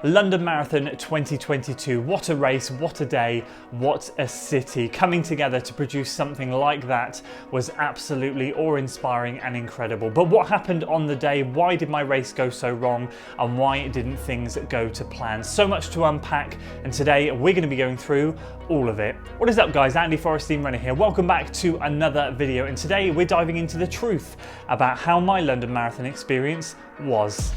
London Marathon 2022. What a race, what a day, what a city. Coming together to produce something like that was absolutely awe-inspiring and incredible. But what happened on the day? Why did my race go so wrong? And why didn't things go to plan? So much to unpack, and today we're going to be going through all of it. What is up guys, Andy Forrestine Runner here. Welcome back to another video, and today we're diving into the truth about how my London Marathon experience was.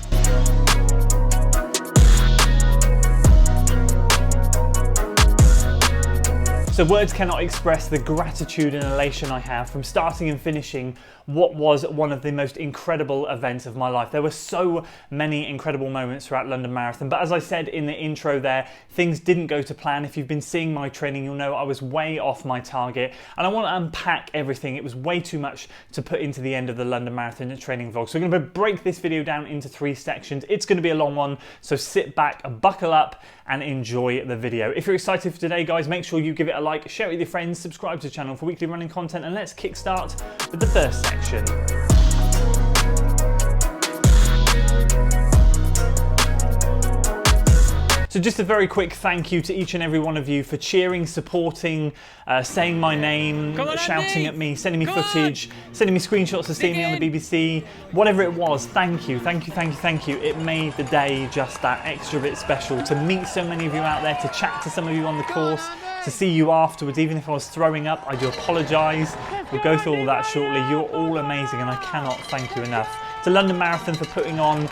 So words cannot express the gratitude and elation I have from starting and finishing what was one of the most incredible events of my life. There were so many incredible moments throughout London Marathon, but as I said in the intro there, things didn't go to plan. If you've been seeing my training, you'll know I was way off my target, and I want to unpack everything. It was way too much to put into the end of the London Marathon training vlog. So we're going to break this video down into 3 sections. It's going to be a long one, so sit back, buckle up, and enjoy the video. If you're excited for today, guys, make sure you give it a like, share it with your friends, subscribe to the channel for weekly running content, and let's kickstart with the first section. So just a very quick thank you to each and every one of you for cheering, supporting, saying my name, shouting at me, sending me footage, sending me screenshots of seeing me on the BBC, whatever it was. Thank you, thank you, thank you, thank you. It made the day just that extra bit special to meet so many of you out there, to chat to some of you on the course, to see you afterwards. Even if I was throwing up, I do apologise. We'll go through all that shortly. You're all amazing, and I cannot thank you enough. To London Marathon for putting on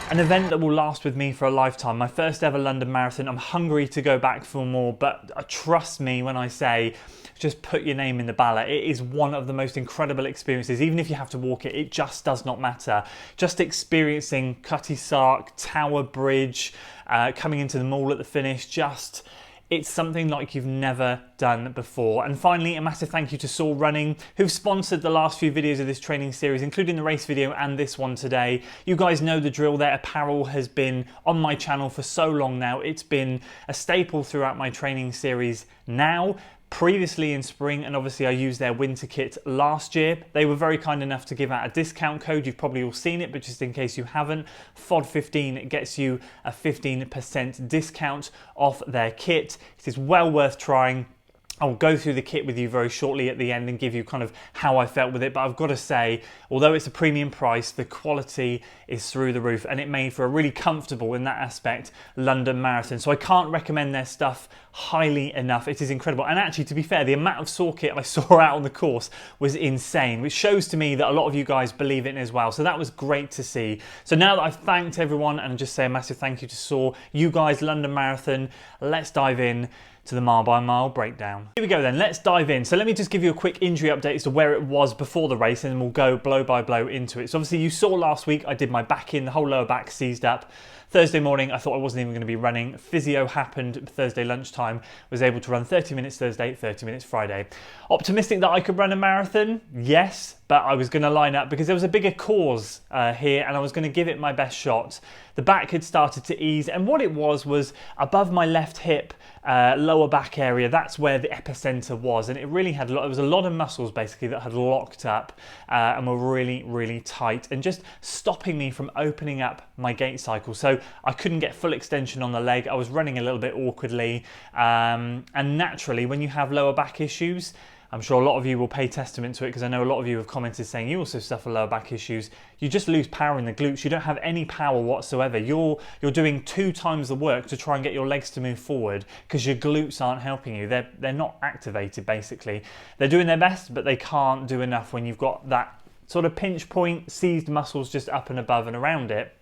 an event that will last with me for a lifetime. My first ever London Marathon. I'm hungry to go back for more, but trust me when I say, just put your name in the ballot. It is one of the most incredible experiences. Even if you have to walk it, it just does not matter. Just experiencing Cutty Sark, Tower Bridge, coming into the mall at the finish, it's something like you've never done before. And finally, a massive thank you to Saw Running, who've sponsored the last few videos of this training series, including the race video and this one today. You guys know the drill. Their apparel has been on my channel for so long now. It's been a staple throughout my training series now, previously in spring, and obviously I used their winter kit last year. They were very kind enough to give out a discount code. You've probably all seen it, but just in case you haven't, FOD15 gets you a 15% discount off their kit. It is well worth trying. I'll go through the kit with you very shortly at the end and give you kind of how I felt with it. But I've got to say, although it's a premium price, the quality is through the roof, and it made for a really comfortable, in that aspect, London Marathon. So I can't recommend their stuff highly enough. It is incredible. And actually, to be fair, the amount of Saw kit I saw out on the course was insane, which shows to me that a lot of you guys believe in it as well. So that was great to see. So now that I've thanked everyone, and just say a massive thank you to Saw, you guys, London Marathon, let's dive in to the mile by mile breakdown. Here we go then, let's dive in. So let me just give you a quick injury update as to where it was before the race, and then we'll go blow by blow into it. So obviously you saw last week I did my back in, the whole lower back seized up. Thursday morning, I thought I wasn't even going to be running. Physio happened Thursday lunchtime, was able to run 30 minutes Thursday, 30 minutes Friday. Optimistic that I could run a marathon? Yes, but I was going to line up because there was a bigger cause here, and I was going to give it my best shot. The back had started to ease, and what it was above my left hip, lower back area. That's where the epicenter was, and it really had there was a lot of muscles basically that had locked up and were really, really tight, and just stopping me from opening up my gait cycle. So I couldn't get full extension on the leg. I was running a little bit awkwardly, and naturally, when you have lower back issues, I'm sure a lot of you will pay testament to it, because I know a lot of you have commented saying you also suffer lower back issues. You just lose power in the glutes. You don't have any power whatsoever. You're doing 2 times the work to try and get your legs to move forward because your glutes aren't helping you. They're not activated, basically. They're doing their best, but they can't do enough when you've got that sort of pinch point, seized muscles just up and above and around it.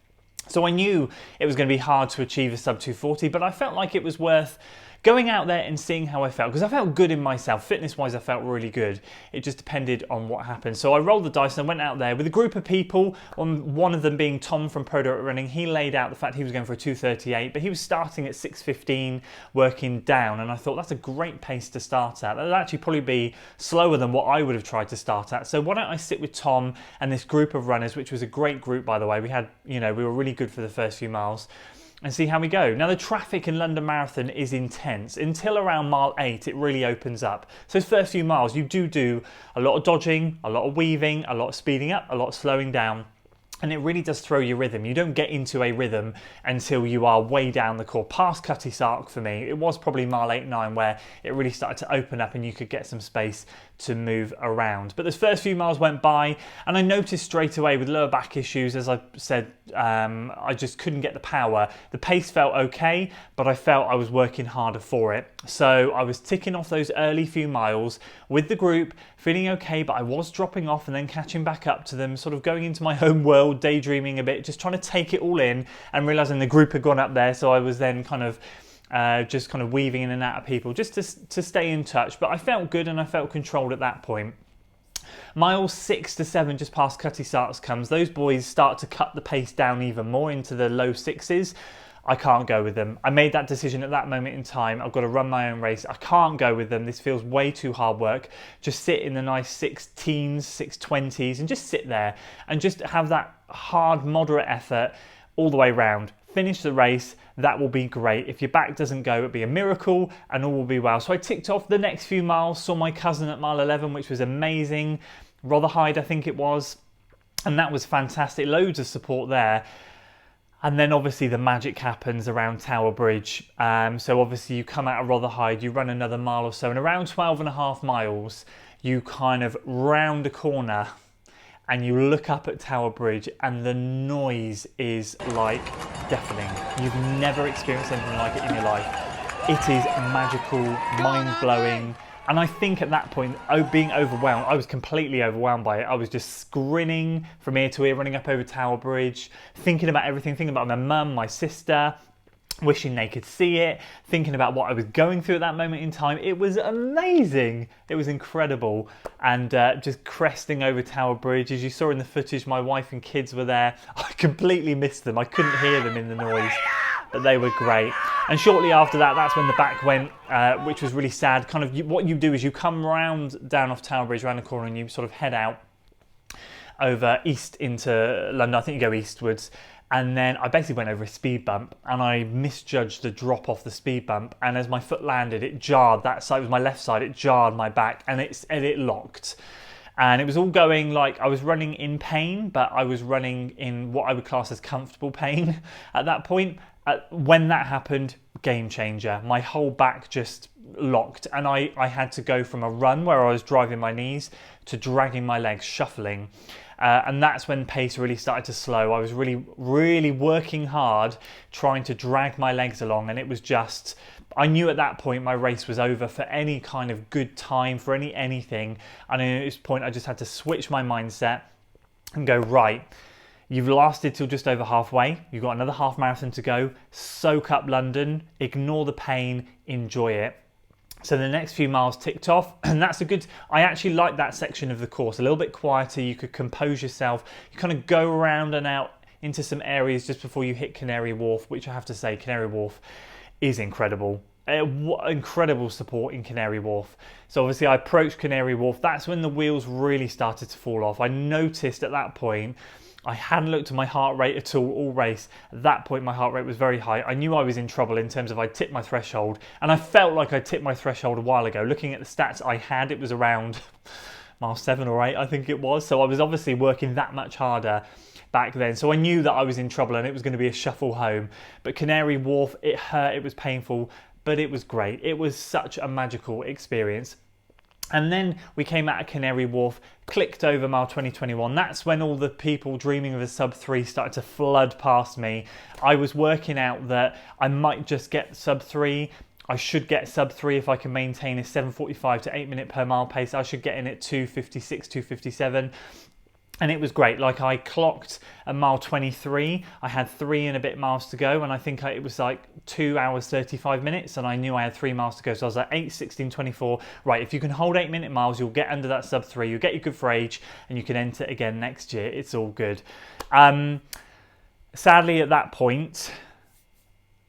So I knew it was going to be hard to achieve a sub 240, but I felt like it was worth going out there and seeing how I felt, because I felt good in myself. Fitness-wise, I felt really good. It just depended on what happened. So I rolled the dice and I went out there with a group of people, one of them being Tom from Pro Direct Running. He laid out the fact he was going for a 2:38, but he was starting at 6:15, working down, and I thought that's a great pace to start at. That'd actually probably be slower than what I would have tried to start at. So why don't I sit with Tom and this group of runners, which was a great group, by the way. We had, we were really good for the first few miles, and see how we go. Now the traffic in London Marathon is intense. Until around mile 8 it really opens up. So those first few miles you do a lot of dodging, a lot of weaving, a lot of speeding up, a lot of slowing down. And it really does throw your rhythm. You don't get into a rhythm until you are way down the course. Past Cutty Sark for me, it was probably mile 8, 9 where it really started to open up and you could get some space to move around. But those first few miles went by and I noticed straight away with lower back issues, as I said, I just couldn't get the power. The pace felt okay, but I felt I was working harder for it. So I was ticking off those early few miles with the group, feeling okay, but I was dropping off and then catching back up to them, sort of going into my home world, daydreaming a bit, just trying to take it all in and realising the group had gone up there. So I was then kind of just kind of weaving in and out of people just to stay in touch. But I felt good and I felt controlled at that point. Miles 6 to 7, just past Cutty Sarks comes. Those boys start to cut the pace down even more into the low 6s. I can't go with them. I made that decision at that moment in time. I've got to run my own race. I can't go with them. This feels way too hard work. Just sit in the nice 6-teens, 6-20s and just sit there and just have that hard, moderate effort all the way round. Finish the race. That will be great. If your back doesn't go, it'll be a miracle and all will be well. So I ticked off the next few miles, saw my cousin at mile 11, which was amazing. Rotherhide, I think it was. And that was fantastic. Loads of support there. And then obviously the magic happens around Tower Bridge. So obviously you come out of Rotherhide, you run another mile or so, and around 12.5 miles, you kind of round a corner and you look up at Tower Bridge and the noise is like deafening. You've never experienced anything like it in your life. It is magical, mind-blowing. And I think at that point, being overwhelmed, I was completely overwhelmed by it. I was just grinning from ear to ear, running up over Tower Bridge, thinking about everything, thinking about my mum, my sister, wishing they could see it, thinking about what I was going through at that moment in time. It was amazing. It was incredible. And just cresting over Tower Bridge. As you saw in the footage, my wife and kids were there. I completely missed them. I couldn't hear them in the noise, but they were great. And shortly after that, that's when the back went, which was really sad. Kind of what you do is you come round down off Tower Bridge, around the corner, and you sort of head out over east into London. I think you go eastwards. And then I basically went over a speed bump and I misjudged the drop off the speed bump. And as my foot landed, it jarred that side, it was my left side, it jarred my back and it locked. And it was all going like I was running in pain, but I was running in what I would class as comfortable pain at that point. When that happened, game changer. My whole back just locked and I had to go from a run where I was driving my knees to dragging my legs, shuffling. And that's when pace really started to slow. I was really working hard trying to drag my legs along, and it was just, I knew at that point my race was over for any kind of good time, for anything. And at this point I just had to switch my mindset and go, right, you've lasted till just over halfway. You've got another half marathon to go. Soak up London, ignore the pain, enjoy it. So the next few miles ticked off, and that's a good, I actually like that section of the course, a little bit quieter, you could compose yourself, you kind of go around and out into some areas just before you hit Canary Wharf, which I have to say, Canary Wharf is incredible. Incredible support in Canary Wharf. So obviously I approached Canary Wharf, that's when the wheels really started to fall off. I noticed at that point, I hadn't looked at my heart rate at all race. At that point, my heart rate was very high. I knew I was in trouble in terms of I tipped my threshold. And I felt like I tipped my threshold a while ago. Looking at the stats I had, it was around mile 7 or 8, I think it was. So I was obviously working that much harder back then. So I knew that I was in trouble and it was going to be a shuffle home. But Canary Wharf, it hurt, it was painful, but it was great. It was such a magical experience. And then we came out of Canary Wharf, clicked over mile 2021. That's when all the people dreaming of a sub 3 started to flood past me. I was working out that I might just get sub 3. I should get sub 3 if I can maintain a 7:45 to 8 minute per mile pace. I should get in at 2:56, 2:57. And it was great. Like I clocked at mile 23. I had 3 and a bit miles to go. And I think it was like 2 hours, 35 minutes. And I knew I had 3 miles to go. So I was like 8, 16, 24. Right, if you can hold 8 minute miles, you'll get under that sub 3. You'll get your good for age and you can enter again next year. It's all good. Sadly, at that point,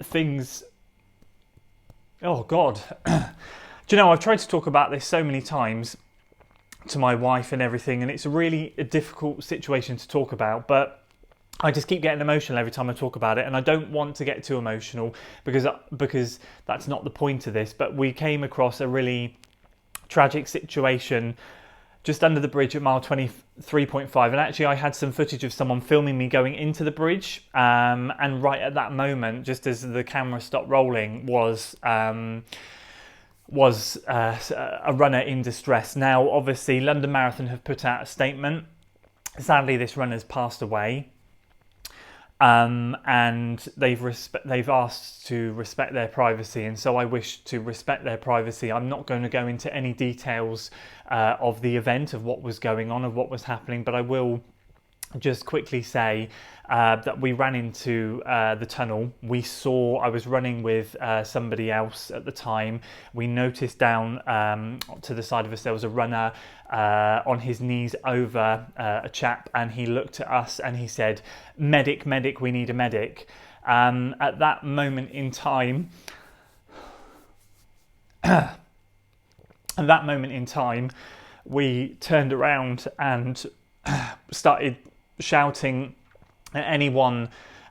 things... Oh, God. Do you know, I've tried to talk about this so many times to my wife and everything, and it's really a difficult situation to talk about, but I just keep getting emotional every time I talk about it, and I don't want to get too emotional because that's not the point of this. But we came across a really tragic situation just under the bridge at mile 23.5, and actually I had some footage of someone filming me going into the bridge, and right at that moment, just as the camera stopped rolling, was a runner in distress. Now obviously London Marathon have put out a statement. Sadly this runner's passed away, and they've asked to respect their privacy, and so I wish to respect their privacy. I'm not going to go into any details of the event, of what was going on, of what was happening, but I will just quickly say that we ran into the tunnel. I was running with somebody else at the time. We noticed down to the side of us there was a runner on his knees over a chap, and he looked at us and he said, "Medic, medic, we need a medic." At that moment in time, we turned around and started shouting at anyone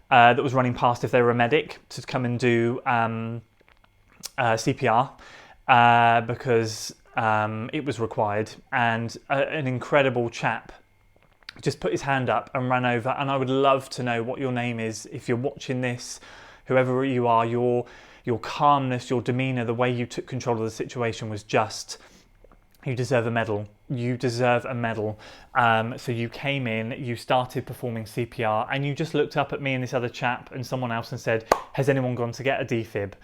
that was running past if they were a medic to come and do CPR, because it was required. And an incredible chap just put his hand up and ran over, and I would love to know what your name is. If you're watching this, whoever you are, your calmness, your demeanour, the way you took control of the situation was just... You deserve a medal. You deserve a medal. So you came in, you started performing CPR, and you just looked up at me and this other chap and someone else and said, "Has anyone gone to get a defib?"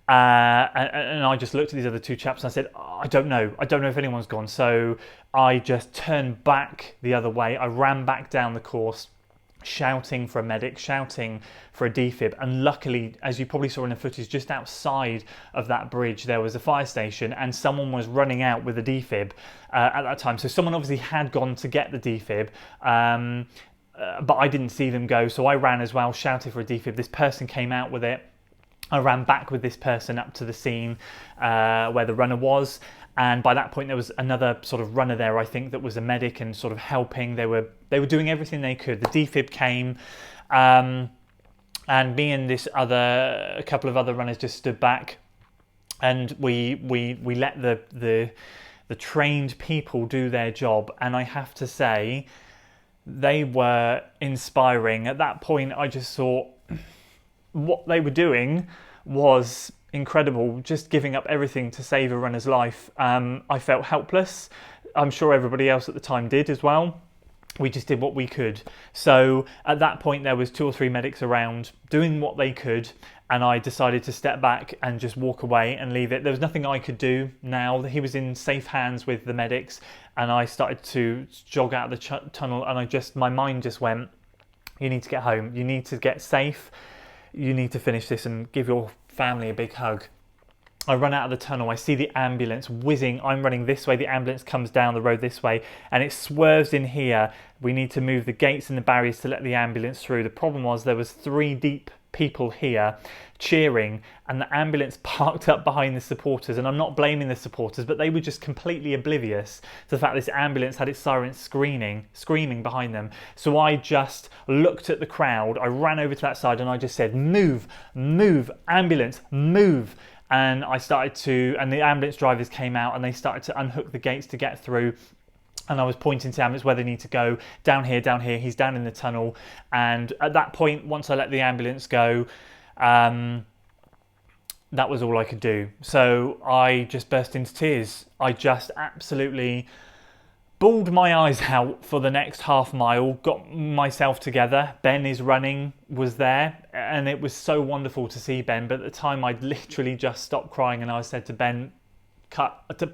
And I just looked at these other two chaps and I said, I don't know if anyone's gone. So I just turned back the other way. I ran back down the course, shouting for a medic, shouting for a defib, and luckily, as you probably saw in the footage, just outside of that bridge there was a fire station and someone was running out with a defib at that time. So someone obviously had gone to get the defib, but I didn't see them go, so I ran as well, shouted for a defib. This person came out with it. I ran back with this person up to the scene where the runner was, and by that point there was another sort of runner there, I think, that was a medic and sort of helping. They were doing everything they could. The defib came, and me and a couple of other runners just stood back, and we let the trained people do their job. And I have to say, they were inspiring. At that point, I just thought what they were doing was incredible, just giving up everything to save a runner's life. I felt helpless. I'm sure everybody else at the time did as well. We just did what we could. So at that point there was 2 or 3 medics around doing what they could, and I decided to step back and just walk away and leave it. There was nothing I could do now. He was in safe hands with the medics, and I started to jog out of the tunnel, and my mind just went, you need to get home, you need to get safe, you need to finish this and give your family a big hug. I run out of the tunnel, I see the ambulance whizzing. I'm running this way, the ambulance comes down the road this way, and it swerves in here. We need to move the gates and the barriers to let the ambulance through. The problem was there was 3 deep people here cheering, and the ambulance parked up behind the supporters. And I'm not blaming the supporters, but they were just completely oblivious to the fact this ambulance had its sirens screaming behind them. So I just looked at the crowd, I ran over to that side, and I just said, "Move, move, ambulance, move." And the ambulance drivers came out and they started to unhook the gates to get through. And I was pointing to the ambulance where they need to go. Down here, he's down in the tunnel. And at that point, once I let the ambulance go, that was all I could do. So I just burst into tears. I just absolutely bawled my eyes out for the next half mile, got myself together. Ben is running, was there, and it was so wonderful to see Ben. But at the time, I'd literally just stopped crying, and I said to Ben,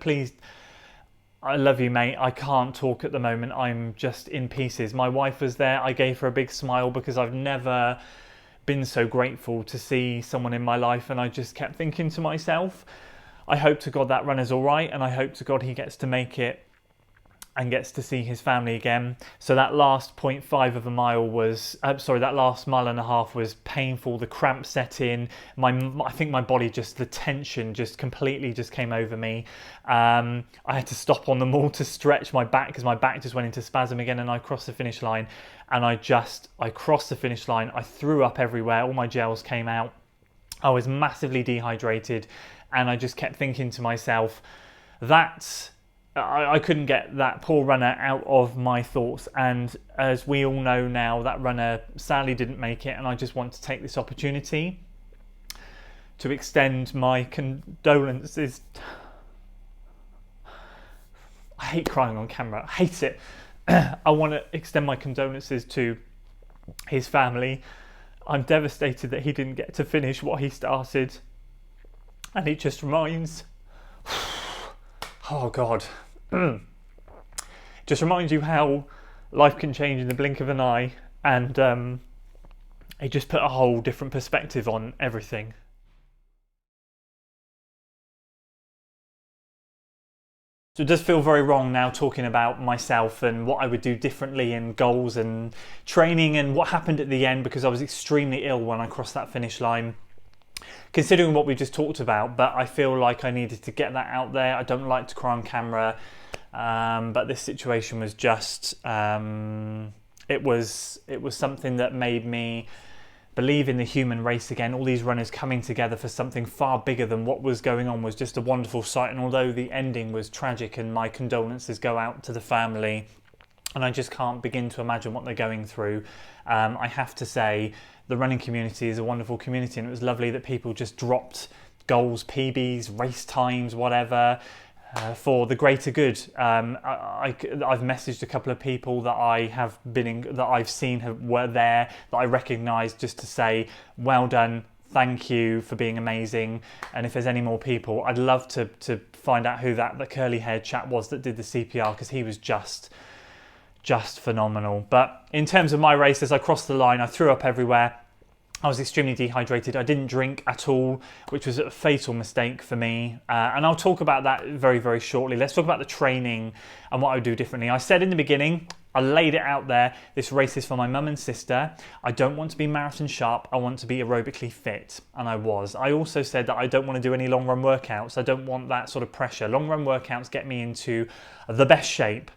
please, I love you, mate. I can't talk at the moment. I'm just in pieces. My wife was there. I gave her a big smile because I've never been so grateful to see someone in my life. And I just kept thinking to myself, I hope to God that runner's all right, and I hope to God he gets to make it and gets to see his family again. So that last 0.5 of a mile was, that last mile and a half was painful. The cramp set in. I think my body the tension just completely came over me. I had to stop on the mall to stretch my back because my back just went into spasm again, and I crossed the finish line. And I crossed the finish line. I threw up everywhere. All my gels came out. I was massively dehydrated, and I just kept thinking to myself, that's I couldn't get that poor runner out of my thoughts, and as we all know now, that runner sadly didn't make it, and I just want to take this opportunity to extend my condolences. I hate crying on camera, I hate it. I want to extend my condolences to his family. I'm devastated that he didn't get to finish what he started, and it just reminds, oh God, just reminds you how life can change in the blink of an eye, and it just put a whole different perspective on everything. So it does feel very wrong now talking about myself and what I would do differently in goals and training and what happened at the end, because I was extremely ill when I crossed that finish line, considering what we just talked about. But I feel like I needed to get that out there. I don't like to cry on camera, but this situation was just it was something that made me believe in the human race again. All these runners coming together for something far bigger than what was going on was just a wonderful sight. And although the ending was tragic, and my condolences go out to the family, and I just can't begin to imagine what they're going through, I have to say the running community is a wonderful community, and it was lovely that people just dropped goals, PBs, race times, whatever, for the greater good. I've messaged a couple of people that I've seen were there, that I recognised, just to say well done, thank you for being amazing. And if there's any more people, I'd love to find out who the curly haired chap was that did the CPR, because he was just phenomenal. But in terms of my race, as I crossed the line, I threw up everywhere. I was extremely dehydrated. I didn't drink at all, which was a fatal mistake for me. And I'll talk about that very, very shortly. Let's talk about the training and what I would do differently. I said in the beginning, I laid it out there, this race is for my mum and sister. I don't want to be marathon sharp. I want to be aerobically fit. And I was. I also said that I don't want to do any long run workouts. I don't want that sort of pressure. Long run workouts get me into the best shape,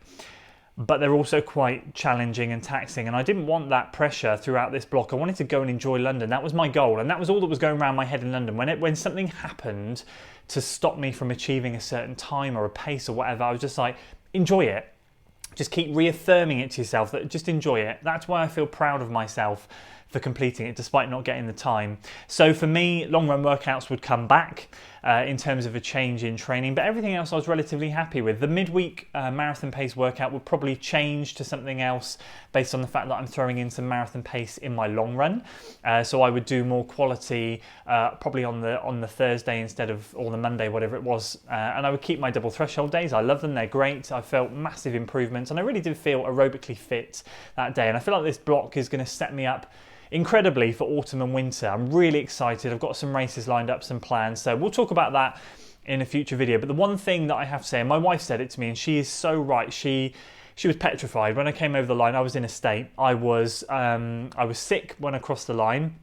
but they're also quite challenging and taxing, and I didn't want that pressure throughout this block. I wanted to go and enjoy London. That was my goal, and that was all that was going around my head in London. When something happened to stop me from achieving a certain time or a pace or whatever, I was just like, enjoy it. Just keep reaffirming it to yourself, that just enjoy it. That's why I feel proud of myself for completing it despite not getting the time. So for me, long run workouts would come back in terms of a change in training, but everything else I was relatively happy with. The midweek marathon pace workout would probably change to something else based on the fact that I'm throwing in some marathon pace in my long run. So I would do more quality probably on the Thursday instead of, or the Monday, whatever it was. And I would keep my double threshold days. I love them, they're great. I felt massive improvements, and I really did feel aerobically fit that day. And I feel like this block is going to set me up incredibly for autumn and winter. I'm really excited. I've got some races lined up, some plans, so we'll talk about that in a future video. But the one thing that I have to say, and my wife said it to me, and she is so right, she was petrified. When I came over the line, I was in a state. I was sick when I crossed the line.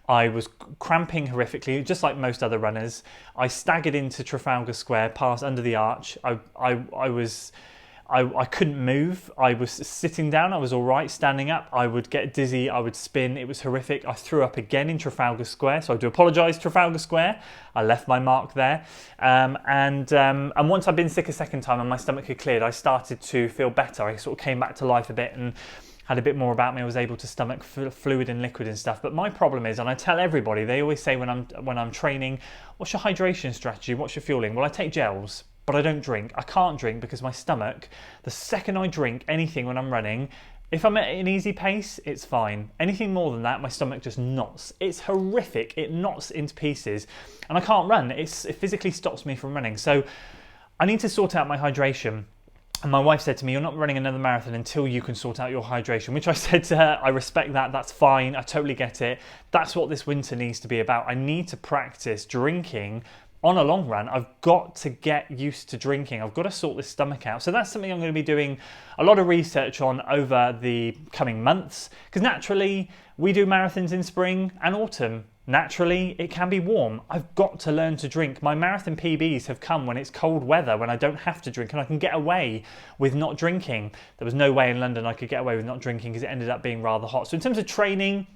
I was cramping horrifically, just like most other runners. I staggered into Trafalgar Square, past under the arch. I couldn't move. I was sitting down, I was all right. Standing up, I would get dizzy, I would spin. It was horrific. I threw up again in Trafalgar Square, so I do apologise, Trafalgar Square. I left my mark there. And once I'd been sick a second time and my stomach had cleared, I started to feel better. I sort of came back to life a bit and had a bit more about me. I was able to stomach fluid and liquid and stuff. But my problem is, and I tell everybody, they always say when I'm training, what's your hydration strategy? What's your fueling? Well, I take gels, but I don't drink. I can't drink because my stomach, the second I drink anything when I'm running, if I'm at an easy pace, it's fine. Anything more than that, my stomach just knots. It's horrific. It knots into pieces and I can't run. It physically stops me from running. So I need to sort out my hydration. And my wife said to me, you're not running another marathon until you can sort out your hydration, which I said to her, I respect that, that's fine, I totally get it. That's what this winter needs to be about. I need to practice drinking on a long run. I've got to get used to drinking. I've got to sort this stomach out. So that's something I'm going to be doing a lot of research on over the coming months, because naturally we do marathons in spring and autumn. Naturally, it can be warm. I've got to learn to drink. My marathon PBs have come when it's cold weather, when I don't have to drink and I can get away with not drinking. There was no way in London I could get away with not drinking because it ended up being rather hot. So in terms of training,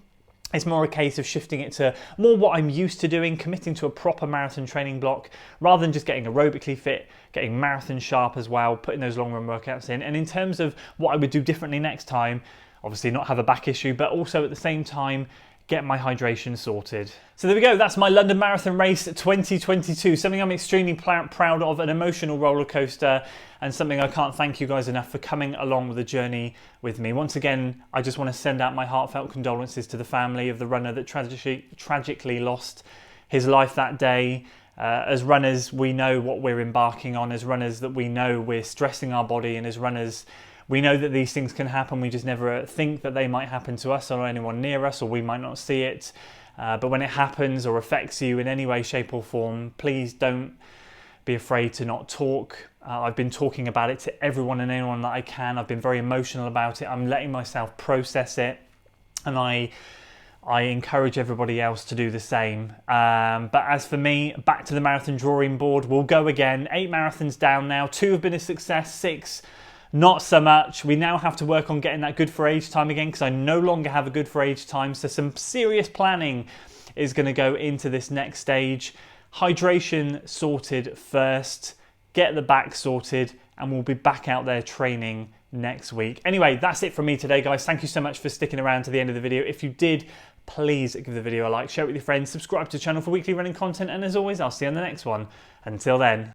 It's more a case of shifting it to more what I'm used to doing, committing to a proper marathon training block, rather than just getting aerobically fit, getting marathon sharp as well, putting those long run workouts in. And in terms of what I would do differently next time, obviously not have a back issue, but also at the same time, get my hydration sorted. So there we go, that's my London Marathon Race 2022, something I'm extremely proud of, an emotional roller coaster, and something I can't thank you guys enough for coming along with the journey with me. Once again, I just want to send out my heartfelt condolences to the family of the runner that tragically lost his life that day. As runners, we know what we're embarking on. As runners, that we know we're stressing our body, and as runners, we know that these things can happen. We just never think that they might happen to us or anyone near us, or we might not see it. But when it happens or affects you in any way, shape or form, please don't be afraid to not talk. I've been talking about it to everyone and anyone that I can. I've been very emotional about it. I'm letting myself process it. And I encourage everybody else to do the same. But as for me, back to the marathon drawing board. We'll go again. 8 marathons down now. 2 have been a success, 6 not so much. We now have to work on getting that good for age time again, because I no longer have a good for age time. So some serious planning is going to go into this next stage. Hydration sorted first, get the back sorted, and we'll be back out there training next week. Anyway, that's it from me today, guys. Thank you so much for sticking around to the end of the video. If you did, please give the video a like, share it with your friends, subscribe to the channel for weekly running content, and as always, I'll see you on the next one. Until then.